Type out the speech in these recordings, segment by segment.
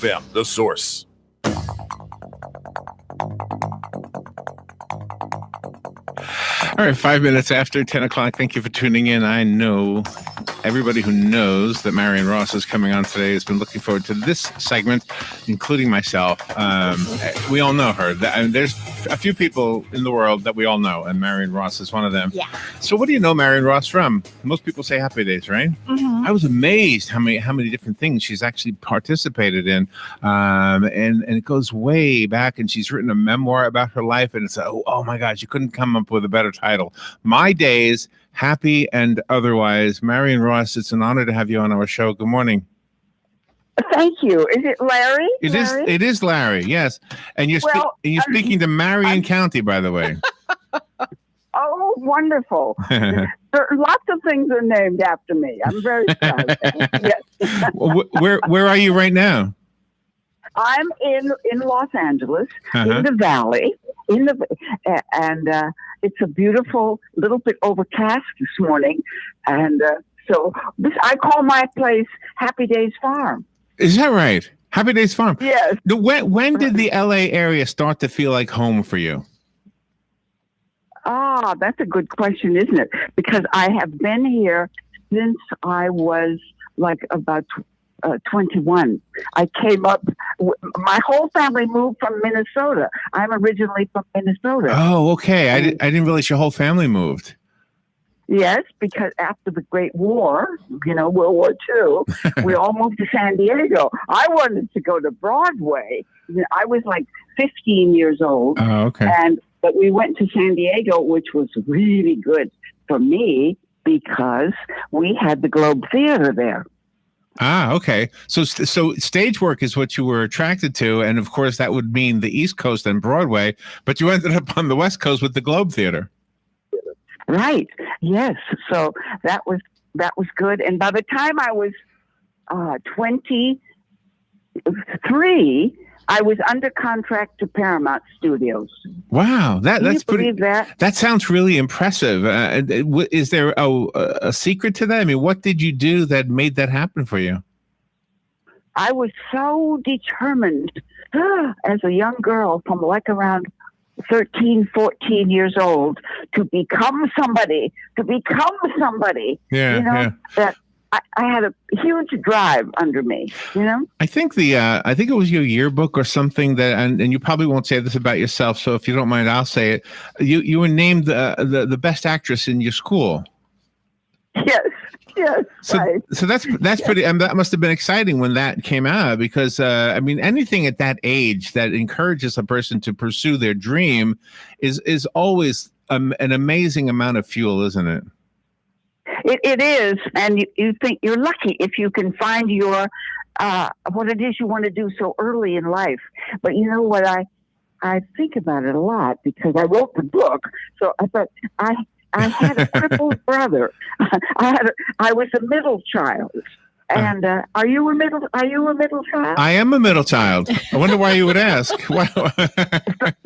FM, The Source. All right, 5 minutes after 10 o'clock. Thank you for tuning in. I know everybody who knows that Marion Ross is coming on today has been looking forward to this segment, including myself. We all know her. There's a few people in the world that we all know, and Marion Ross is one of them. Yeah. So what do you know Marion Ross from? Most people say Happy Days, right? Mm-hmm. I was amazed how many different things she's actually participated in. And it goes way back, and she's written a memoir about her life, and it's, oh my gosh, you couldn't come up with a better title. My Days, Happy and Otherwise. Marion Ross, it's an honor to have you on our show. Good morning. Thank you. Is it Larry? It is Larry, yes. And you're speaking to Marion County, by the way. Oh, wonderful. Lots of things are named after me. I'm very proud. Yes. Where are you right now? I'm in Los Angeles, in the valley, and it's a beautiful, little bit overcast this morning, and so I call my place Happy Days Farm. Is that right? Happy Days Farm. Yes. When did the LA area start to feel like home for you? Ah, that's a good question, isn't it? Because I have been here since I was like about 21. I came up, my whole family moved from Minnesota. I'm originally from Minnesota. Oh, okay. I didn't realize your whole family moved. Yes, because after the Great War, World War II, we all moved to San Diego. I wanted to go to Broadway. I was like 15 years old. Oh, okay. But we went to San Diego, which was really good for me because we had the Globe Theater there. Ah, okay. So stage work is what you were attracted to, and of course that would mean the East Coast and Broadway, but you ended up on the West Coast with the Globe Theater. Right. Yes. So that was good. And by the time I was 23, I was under contract to Paramount Studios. Wow, that's pretty. That? That sounds really impressive. Is there a secret to that? I mean, what did you do that made that happen for you? I was so determined as a young girl from like around 13, 14 years old to become somebody. Yeah. That I had a huge drive under me, I think I think it was your yearbook or something that, and you probably won't say this about yourself, so if you don't mind, I'll say it. You were named the best actress in your school. Yes. So, right. So that's pretty, and that must have been exciting when that came out, because I mean, anything at that age that encourages a person to pursue their dream is always an amazing amount of fuel, isn't it? It is, and you think you're lucky if you can find your what it is you want to do so early in life. But you know what, I think about it a lot because I wrote the book. So I thought I had a crippled brother. I was a middle child. And are you a middle child? I am a middle child. I wonder why you would ask. I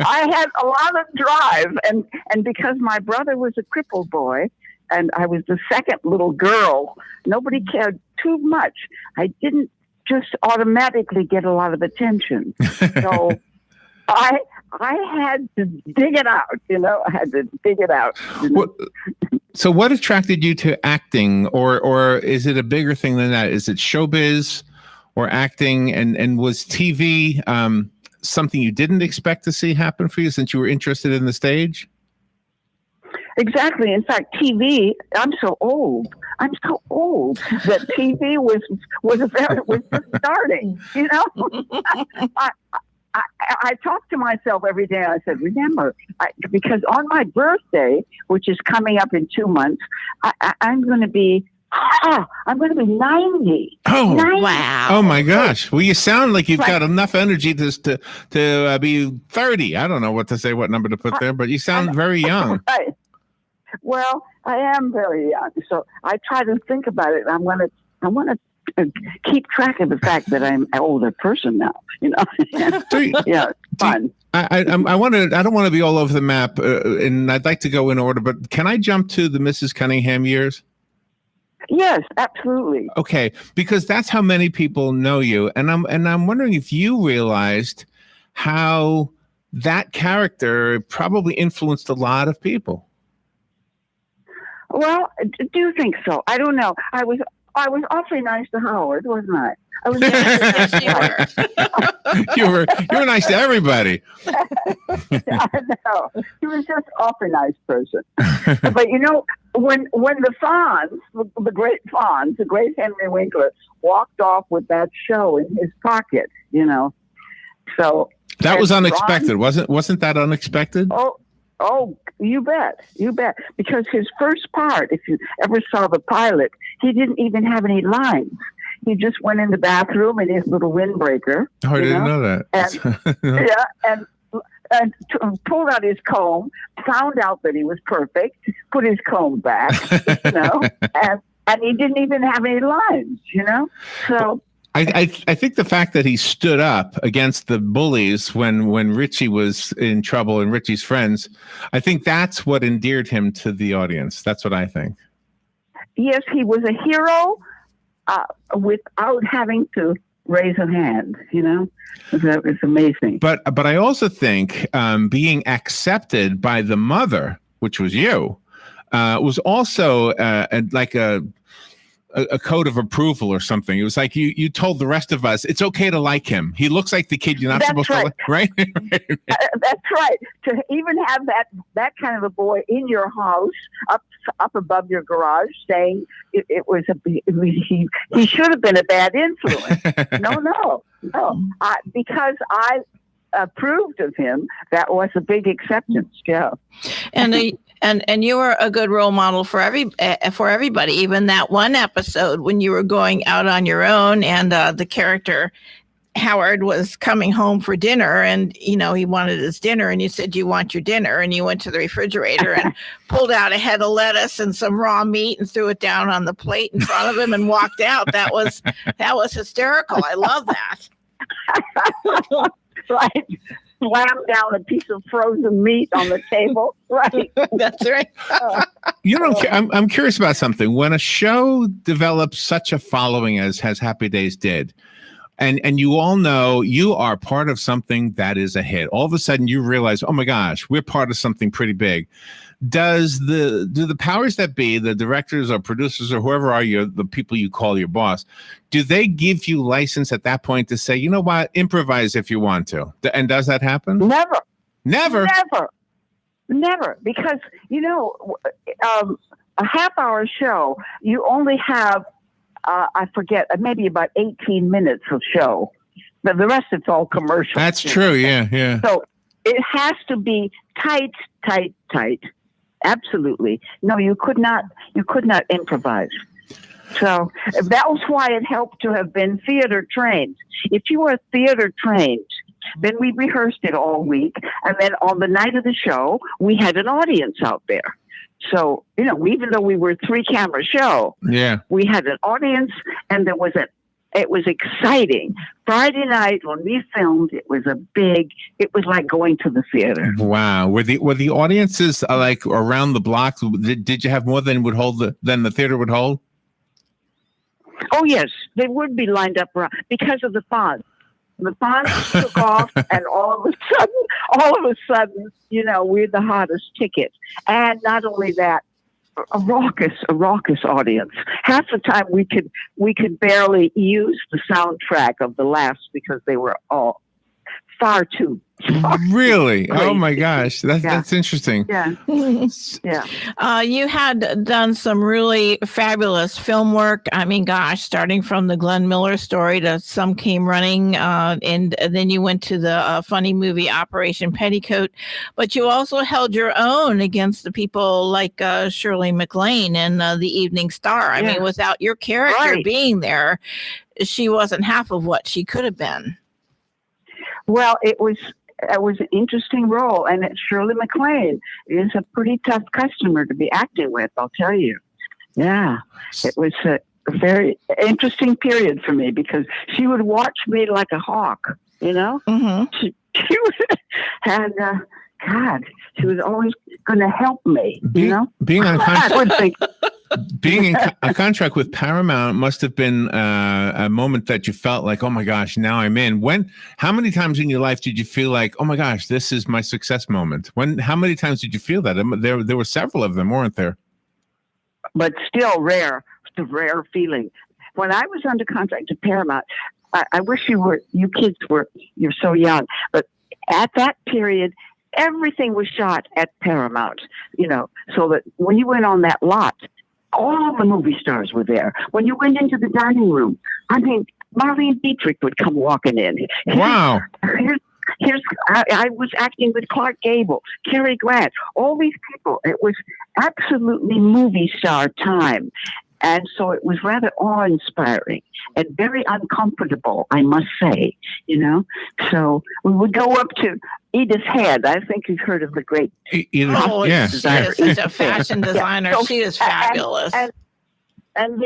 had a lot of drive, and because my brother was a crippled boy, and I was the second little girl, nobody cared too much. I didn't just automatically get a lot of attention. So I had to dig it out. So what attracted you to acting, or is it a bigger thing than that? Is it showbiz or acting? And was TV something you didn't expect to see happen for you since you were interested in the stage? Exactly. In fact, TV, I'm so old that TV was just starting, I talk to myself every day. I said, remember, because on my birthday, which is coming up in 2 months, I'm going to be 90. Oh, 90. Wow. Oh my gosh. Well, you sound like you've got enough energy to be 30. I don't know what to say, what number to put there, but you sound very young. Right. Well, I am very young, so I try to think about it. I want to keep track of the fact that I'm an older person now. Yeah, fun. I don't want to be all over the map, and I'd like to go in order. But can I jump to the Mrs. Cunningham years? Yes, absolutely. Okay, because that's how many people know you, and I'm wondering if you realized how that character probably influenced a lot of people. Well, do you think so? I don't know. I was awfully nice to Howard, wasn't I? I was Yes, you were. You were nice to everybody. I know. He was just an awfully nice person. But you know, when the Fonz, the great Fonz, the great Henry Winkler, walked off with that show in his pocket, you know, so that was unexpected, wasn't that unexpected? Oh, you bet. Because his first part, if you ever saw the pilot, he didn't even have any lines. He just went in the bathroom in his little windbreaker. Oh, I didn't know that. And pulled out his comb, found out that he was perfect, put his comb back, you know, and he didn't even have any lines, you know. So I think the fact that he stood up against the bullies when Richie was in trouble and Richie's friends, I think that's what endeared him to the audience. That's what I think. Yes, he was a hero without having to raise a hand, you know. It's amazing. But I also think being accepted by the mother, which was you, was also like a code of approval or something. It was like you told the rest of us it's okay to like him. He looks like the kid you're not supposed to like, right? That's right. To even have that kind of a boy in your house, up above your garage, saying it was he should have been a bad influence. No. Because I approved of him, that was a big acceptance. Yeah. And you were a good role model for everybody. Even that one episode when you were going out on your own, and the character Howard was coming home for dinner, and you know he wanted his dinner, and you said you want your dinner, and you went to the refrigerator and pulled out a head of lettuce and some raw meat and threw it down on the plate in front of him and walked out. That was hysterical. I love that. Right. Slam down a piece of frozen meat on the table. Right. That's right. You know, I'm curious about something. When a show develops such a following as Happy Days did, and you all know you are part of something that is a hit. All of a sudden you realize, oh my gosh, we're part of something pretty big. Do the powers that be, the directors or producers or whoever are the people you call your boss, do they give you license at that point to say, you know what, improvise if you want to? And does that happen? Never. Because, you know, a half-hour show, you only have, I forget, maybe about 18 minutes of show. The rest, it's all commercial. That's true, yeah. So it has to be tight. Absolutely. No, you could not improvise. So that was why it helped to have been theater trained. If you were theater trained, then we rehearsed it all week. And then on the night of the show, we had an audience out there. So, you know, even though we were a 3-camera show, we had an audience, and it was exciting. Friday night when we filmed, it was like going to the theater. Wow. Were the audiences like around the block? Did you have more than the theater would hold? Oh yes, they would be lined up around because of the Fonz. The Fonz took off, and all of a sudden, you know, we're the hottest ticket. And not only that, a raucous audience. Half the time we could barely use the soundtrack of the laughs because they were all far too really crazy. Oh my gosh, Yeah. that's interesting. Yeah. You had done some really fabulous film work. I mean, gosh, starting from the Glenn Miller story to Some Came Running, and then you went to the funny movie Operation Petticoat. But you also held your own against the people like Shirley MacLaine and the Evening Star. I mean, without your character being there, she wasn't half of what she could have been. Well, it was an interesting role, and Shirley MacLaine is a pretty tough customer to be acting with, I'll tell you. Yeah, it was a very interesting period for me because she would watch me like a hawk, you know? Mm-hmm. She was, and God, she was always going to help me, you know? Being unconscious. I would think. Being in a contract with Paramount must have been a moment that you felt like, oh my gosh, now I'm in. How many times in your life did you feel like, oh my gosh, this is my success moment? How many times did you feel that? There were several of them, weren't there? But still rare. It's a rare feeling. When I was under contract to Paramount, I wish you're so young, but at that period, everything was shot at Paramount, so that when you went on that lot, all the movie stars were there. When you went into the dining room, I mean, Marlene Dietrich would come walking in. Wow. I was acting with Clark Gable, Cary Grant, all these people. It was absolutely movie star time. And so it was rather awe-inspiring and very uncomfortable, I must say, So we would go up to Edith Head. I think you've heard of the great Edith. Oh, Yes. she is such a fashion designer. So, she is fabulous. And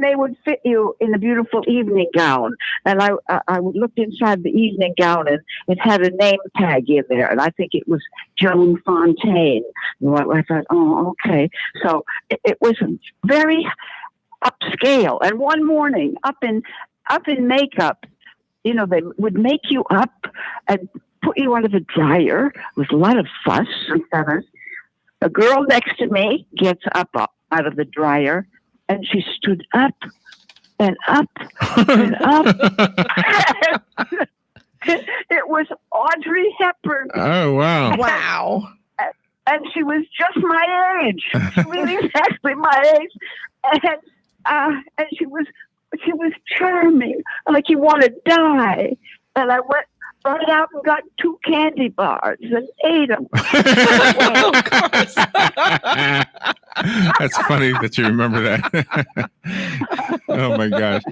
they would fit you in a beautiful evening gown. And I would look inside the evening gown, and it had a name tag in there, and I think it was Joan Fontaine. And I thought, oh, okay. So it was very upscale. And one morning, up in makeup, they would make you up and put you under the dryer with a lot of fuss and feathers. A girl next to me gets up out of the dryer, and she stood up and up and up. It was Audrey Hepburn. Oh, wow. Wow. And she was just my age. She was exactly my age. And she was charming. Like you want to die. And I brought out and got 2 candy bars and ate them. Of course. That's funny that you remember that. Oh my gosh.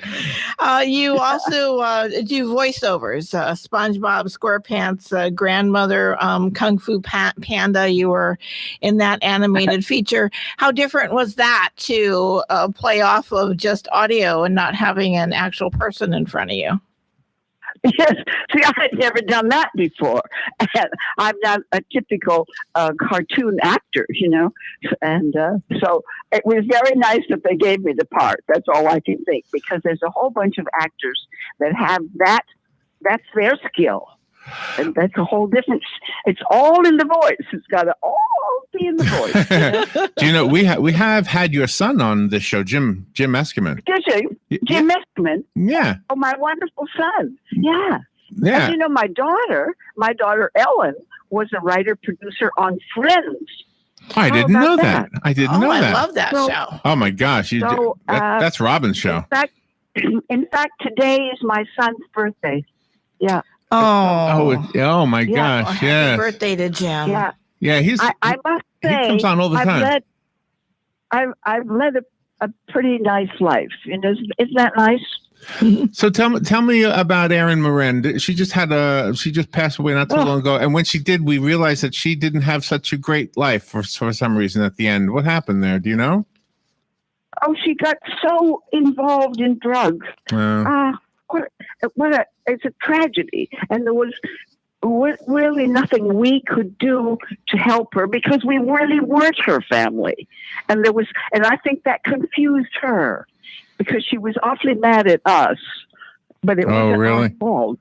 You also do voiceovers. SpongeBob Squarepants, grandmother, Kung Fu Panda. You were in that animated feature. How different was that to play off of just audio and not having an actual person in front of you? Yes. See, I had never done that before. And I'm not a typical cartoon actor, And so it was very nice that they gave me the part. That's all I can think, because there's a whole bunch of actors that have that. That's their skill. And that's a whole different. It's all in the voice. It's got to all be in the voice. Do you know we have had your son on this show, Jim Eskerman? Did you? Jim Eskerman? Yeah. Oh, my wonderful son. Yeah. Yeah. And my daughter Ellen, was a writer producer on Friends. I didn't know that. I didn't know that. I love that show. Oh my gosh, that's Robin's show. In fact, today is my son's birthday. Yeah. Oh my gosh! Well, happy Yeah. birthday to Jim. Yeah. Yeah. I must say, he comes on all the time. I've led a pretty nice life. Isn't that nice? So tell me about Erin Moran. She just passed away not too long ago, and when she did, we realized that she didn't have such a great life for some reason at the end. What happened there? Do you know? Oh, she got so involved in drugs. It's a tragedy, and there was really nothing we could do to help her because we really weren't her family, and I think that confused her because she was awfully mad at us, but it wasn't our fault.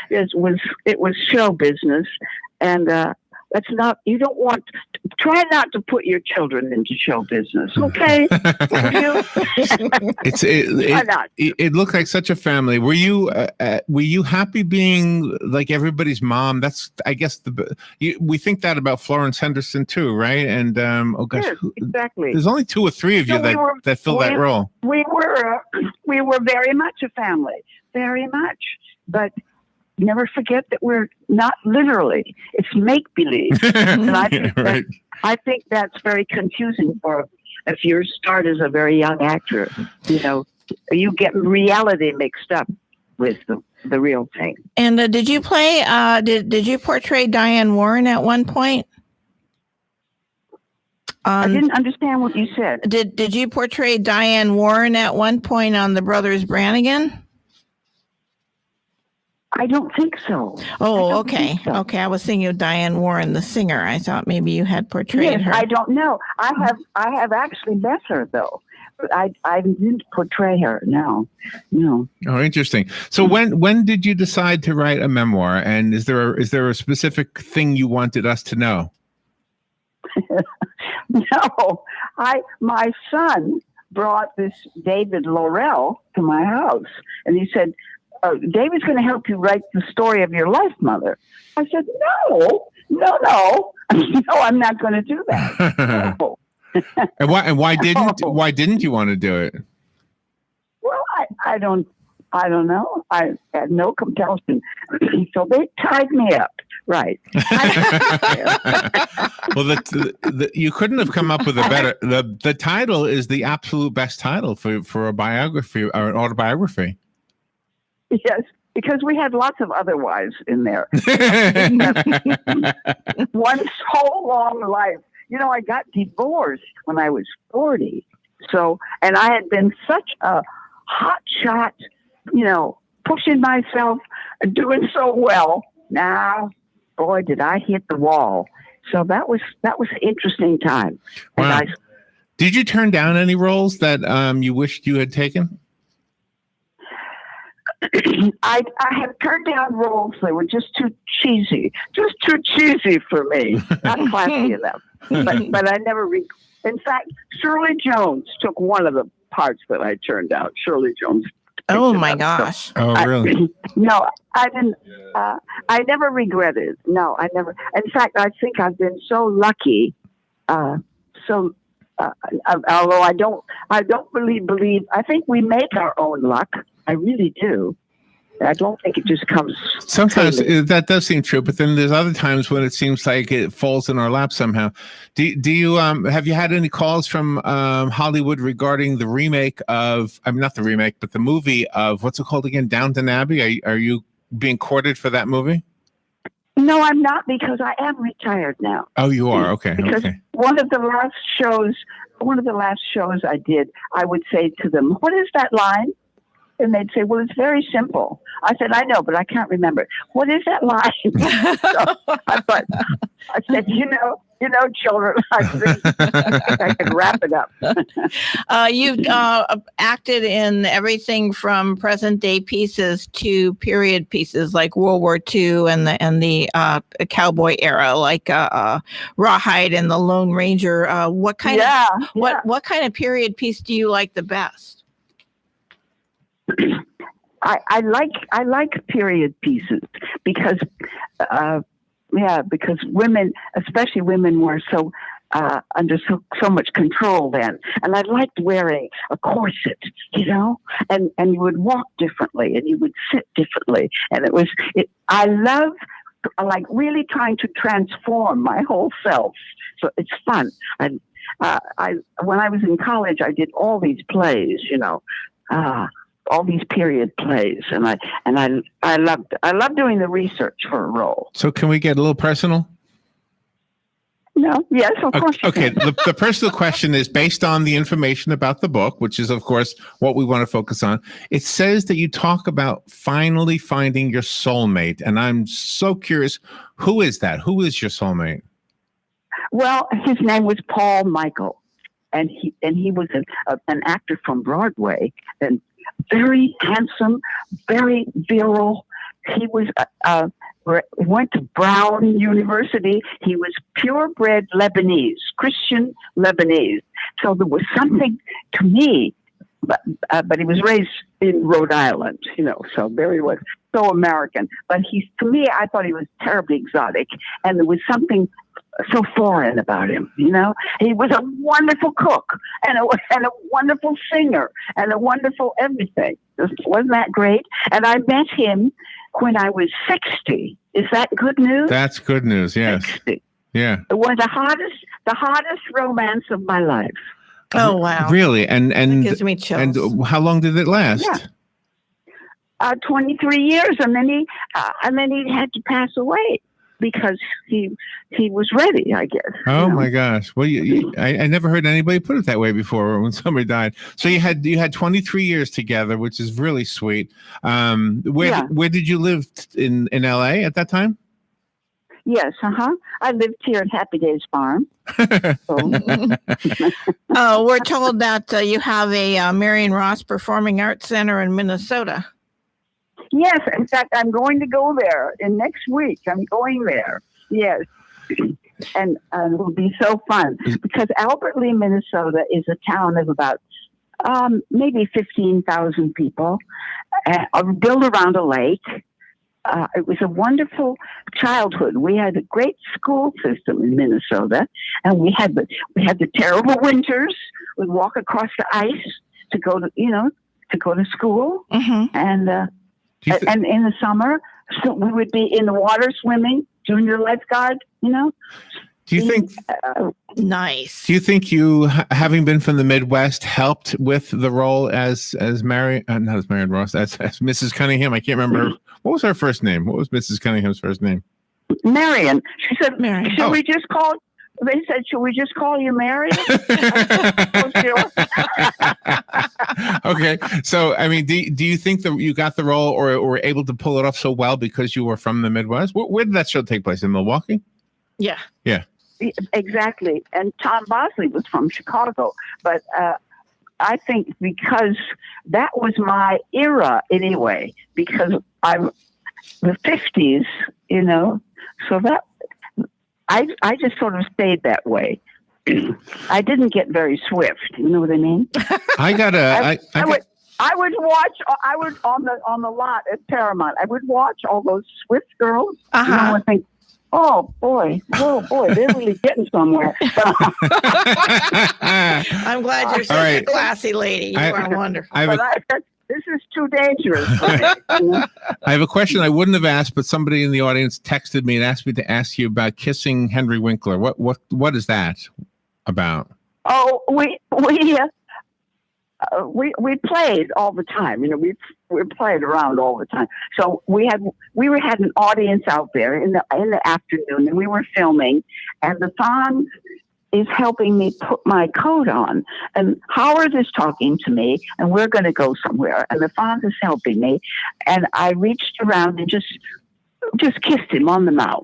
It was show business, and that's not. You don't want. Try not to put your children into show business, okay? Why not? It looked like such a family. Were you happy being like everybody's mom? That's, I guess, we think that about Florence Henderson too, right? And yes, exactly. There's only 2 or 3 of you that fill that role. We were very much a family, very much, but. Never forget that we're not literally. It's make-believe. And I think that's very confusing if you start as a very young actor. You get reality mixed up with the real thing. And did you play, did you portray Diane Warren at one point? I didn't understand what you said. Did you portray Diane Warren at one point on The Brothers Brannigan? I don't think so. Oh, okay. Okay. I was thinking of Diane Warren, the singer. I thought maybe you had portrayed her. I don't know. I have actually met her though. But I didn't portray her. No. Oh, interesting. So when did you decide to write a memoir? And is there a specific thing you wanted us to know? No. My son brought this David Laurel to my house, and he said, David's going to help you write the story of your life, Mother. I said, no, no, I'm not going to do that. No. And why didn't you want to do it? Well, I don't know. I had no compulsion, so they tied me up. Right. Well, you couldn't have come up with a better. The title is the absolute best title for a biography or an autobiography. Yes, because we had lots of other wives in there. One whole long life. I got divorced when I was 40. So, and I had been such a hot shot, pushing myself, doing so well. Now, boy, did I hit the wall. So that was an interesting time. Wow. Did you turn down any roles that you wished you had taken? I have turned down roles that were just too cheesy for me. Not classy enough. But I never. In fact, Shirley Jones took one of the parts that I turned out. Shirley Jones. Oh my gosh! So, really? No, I didn't. I never regretted. No, I never. In fact, I think I've been so lucky. Although I don't really believe. I think we make our own luck. I really do. I don't think it just comes. Sometimes that does seem true, but then there's other times when it seems like it falls in our lap somehow. Do you have you had any calls from Hollywood regarding the remake of? Not the remake, but the movie of what's it called again? Downton Abbey. Are you being courted for that movie? No, I'm not, because I am retired now. Oh, you are? Okay. Because one of the last shows I did, I would say to them, "What is that line?" And they'd say, "Well, it's very simple." I said, "I know, but I can't remember it. What is that line?" So I said, children, I think I can wrap it up. You've acted in everything from present day pieces to period pieces like World War II and the cowboy era, like Rawhide and the Lone Ranger. What kind of period piece do you like the best? I like period pieces because women, especially women, were so under so much control then, and I liked wearing a corset, and you would walk differently and you would sit differently, and I love like really trying to transform my whole self, so it's fun. And when I was in college, I did all these plays, all these period plays, and I loved doing the research for a role. So can we get a little personal? No, yes, of course. Okay, the personal question is based on the information about the book, which is, of course, what we want to focus on. It says that you talk about finally finding your soulmate, and I'm so curious, who is that? Who is your soulmate? Well, his name was Paul Michael, and he was an actor from Broadway, and very handsome, very virile. He was went to Brown University. He was purebred Lebanese, Christian Lebanese. So there was something to me, but he was raised in Rhode Island, so very was so American. But to me, I thought he was terribly exotic, and there was something so foreign about him, He was a wonderful cook and a wonderful singer and a wonderful everything. Wasn't that great? And I met him when I was 60. Is that good news? That's good news. Yes. 60. Yeah. It was the hottest romance of my life. Oh wow! Really? And that gives me chills. And how long did it last? Yeah. 23 years, and then he had to pass away. because he was ready, I guess. Oh my gosh! Well, I never heard anybody put it that way before when somebody died. So you had 23 years together, which is really sweet. Where did you live in LA at that time? Yes, I lived here at Happy Days Farm. We're told that you have a Marion Ross Performing Arts Center in Minnesota. Yes, in fact, I'm going to go there next week. I'm going there. Yes. And it will be so fun because Albert Lee, Minnesota is a town of about maybe 15,000 people built around a lake. It was a wonderful childhood. We had a great school system in Minnesota, and we had the terrible winters. We'd walk across the ice to go to school, and in the summer, so we would be in the water swimming, junior lifeguard. Do you think? Nice. Do you think you, having been from the Midwest, helped with the role as Marion, not as Marion Ross, as Mrs. Cunningham? I can't remember. What was her first name? What was Mrs. Cunningham's first name? Marion. She said, Marion. Should we just call? They said, should we just call you Marion? Okay. So, I mean, do you think that you got the role or were able to pull it off so well because you were from the Midwest? Where did that show take place? In Milwaukee? Yeah. Yeah. Exactly. And Tom Bosley was from Chicago. But I think because that was my era anyway, because I'm the 50s, so that I just sort of stayed that way. I didn't get very swift. You know what I mean? I would watch. I would on the lot at Paramount. I would watch all those Swift girls. And think, oh boy, they're really getting somewhere. I'm glad you're such a classy lady. You are wonderful. This is too dangerous for me. I have a question I wouldn't have asked, but somebody in the audience texted me and asked me to ask you about kissing Henry Winkler. What is that about? Oh, we played all the time. We played around all the time. So we had an audience out there in the afternoon, and we were filming, and the Fonz is helping me put my coat on, and Howard is talking to me, and we're going to go somewhere, and the Fonz is helping me, and I reached around and just kissed him on the mouth.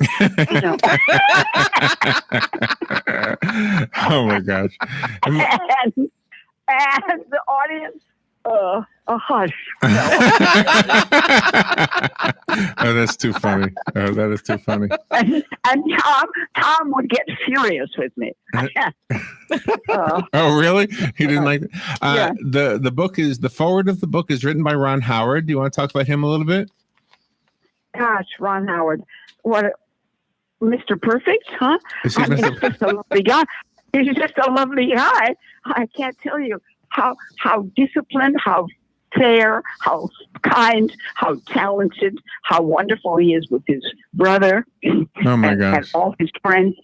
Oh my gosh! And the audience, a hush. Oh, that's too funny. Oh, that is too funny. And Tom would get furious with me. Oh, really? He didn't like it? Yeah. The foreword of the book is written by Ron Howard. Do you want to talk about him a little bit? Gosh, Ron Howard. Mr. Perfect, huh? Is he He's just a lovely guy. He's just a lovely guy. I can't tell you how disciplined, how fair, how kind, how talented, how wonderful he is with his brother. Oh my gosh! And all his friends.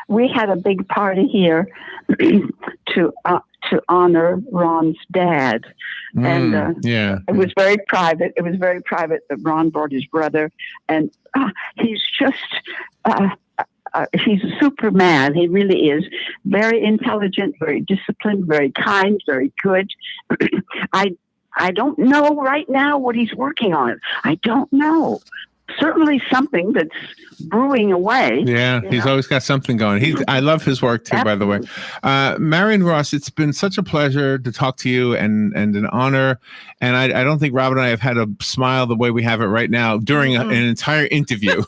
We had a big party here to honor Ron's dad, and it was very private. It was very private. That Ron brought his brother, and he's just. He's a Superman. He really is. Very intelligent, very disciplined, very kind, very good. I don't know right now what he's working on. I don't know. Certainly something that's brewing away. Yeah, he's always got something going. I love his work too, by Absolutely. the way. Marion Ross, it's been such a pleasure to talk to you and an honor. And I don't think Rob and I have had a smile the way we have it right now during an entire interview.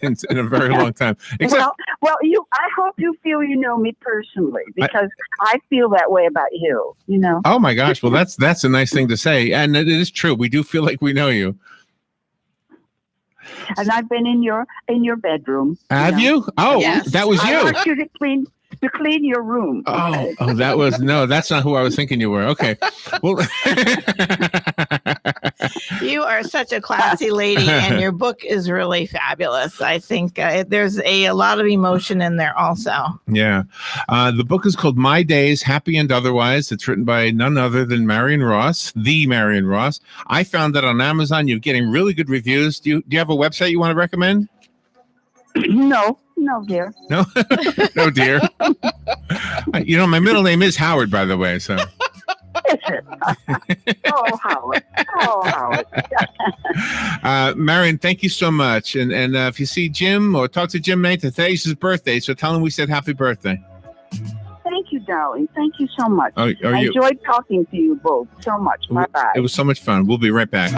in a very long time. Well, I hope you feel you know me personally, because I feel that way about you. Oh my gosh! Well, that's a nice thing to say, and it is true. We do feel like we know you. And I've been in your bedroom. Have you? Oh, yes. That was you. I want you to clean your room. Oh, that's not who I was thinking you were. Okay. Well, You are such a classy lady, and your book is really fabulous. I think there's a lot of emotion in there also. Yeah. The book is called My Days, Happy and Otherwise. It's written by none other than Marion Ross, the Marion Ross. I found that on Amazon. You're getting really good reviews. Do you have a website you want to recommend? No, dear. No? No, dear. My middle name is Howard, by the way, so. Oh, Howard. Marion, thank you so much. And if you see Jim or talk to Jim Nate, today's his birthday, so tell him we said happy birthday. Thank you, darling. Thank you so much. I enjoyed talking to you both so much. Bye-bye. It was so much fun. We'll be right back.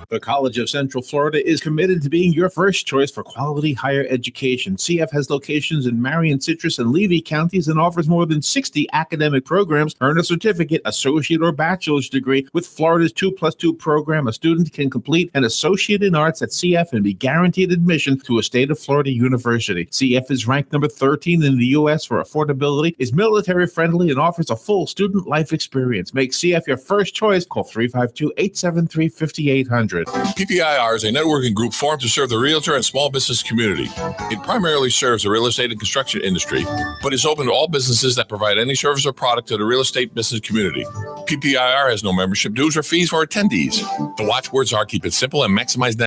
The College of Central Florida is committed to being your first choice for quality higher education. CF has locations in Marion, Citrus, and Levy counties and offers more than 60 academic programs. Earn a certificate, associate, or bachelor's degree with Florida's 2+2 program. A student can complete an associate in arts at CF and be guaranteed admission to a state of Florida university. CF is ranked number 13 in the U.S. for affordability, is military friendly, and offers a full student life experience. Make CF your first choice. Call 352-873-5800. PPIR is a networking group formed to serve the realtor and small business community. It primarily serves the real estate and construction industry, but is open to all businesses that provide any service or product to the real estate business community. PPIR has no membership dues or fees for attendees. The watchwords are keep it simple and maximize net